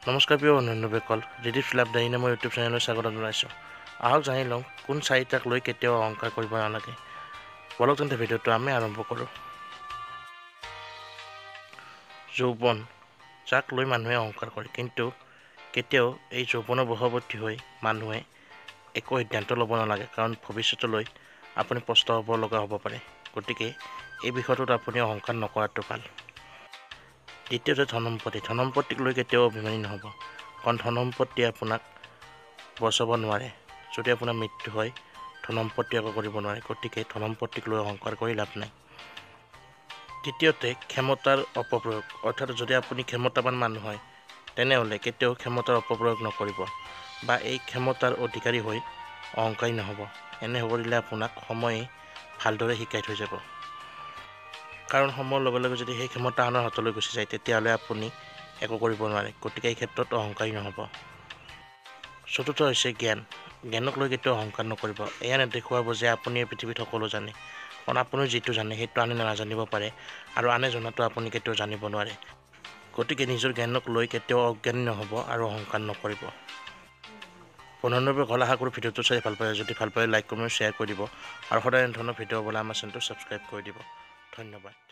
নমস্কাৰ প্ৰিয় বন্ধুসকল, ৰিডিট ফিলাপ ডাইৰী নামৰ ইউটিউব চেনেললৈ স্বাগত জনাইছোঁ। আহক জানি লওঁ কোন চাৰিটাক লৈ কেতিয়াও অহংকাৰ কৰিব নালাগে। বলক তেন্তে ভিডিঅ'টো আমি আৰম্ভ কৰোঁ। যৌৱন, যাক লৈ মানুহে অহংকাৰ কৰে, কিন্তু কেতিয়াও এই যৌৱনৰ বশৱৰ্তী হৈ মানুহে একো সিদ্ধান্ত ল'ব নালাগে, কাৰণ ভৱিষ্যতলৈ আপুনি পস্তাব লগা হ'ব পাৰে। গতিকে এই বিষয়টোত আপুনি অহংকাৰ নকৰাটো ভাল। দ্বিতীয়তে ধনসম্পত্তিক লৈ কেতিয়াও অভিমানী নহ'ব, কাৰণ ধনসম্পত্তিয়ে আপোনাক বচাব নোৱাৰে। যদি আপোনাৰ মৃত্যু হয়, ধনসম্পত্তি একো কৰিব নোৱাৰে। গতিকে ধনসম্পত্তিক লৈ অহংকাৰ কৰি লাভ নাই। তৃতীয়তে ক্ষমতাৰ অপপ্ৰয়োগ, অৰ্থাৎ যদি আপুনি ক্ষমতাৱান মানুহ হয়, তেনেহ'লে কেতিয়াও ক্ষমতাৰ অপপ্ৰয়োগ নকৰিব বা এই ক্ষমতাৰ অধিকাৰী হৈ অহংকাৰী নহ'ব। এনে কৰিলে আপোনাক সময়ে ভালদৰে শিকাই থৈ যাব, কাৰণ সময়ৰ লগে লগে যদি সেই ক্ষমতা আনৰ হাতলৈ গুচি যায়, তেতিয়াহ'লে আপুনি একো কৰিব নোৱাৰে। গতিকে এই ক্ষেত্ৰত অহংকাৰী নহ'ব। চতুৰ্থ হৈছে জ্ঞানক লৈ কেতিয়াও অহংকাৰ নকৰিব। এয়া নেদেখুৱাব যে আপুনি এই পৃথিৱীত সকলো জানে, কাৰণ আপুনি যিটো জানে সেইটো আনে নাজানিব পাৰে, আৰু আনে জনাটো আপুনি কেতিয়াও জানিব নোৱাৰে। গতিকে নিজৰ জ্ঞানক লৈ কেতিয়াও অজ্ঞানী নহ'ব আৰু অহংকাৰ নকৰিব। বন্ধুসকল, আশা কৰোঁ ভিডিঅ'টো চাই ভাল পায়। যদি ভাল পায় লাইক কমেণ্ট শ্বেয়াৰ কৰি দিব, আৰু সদায় এনে ধৰণৰ ভিডিঅ' পাবলৈ আমাৰ চেনেলটো ছাবস্ক্ৰাইব কৰি দিব। ধন্যবাদ।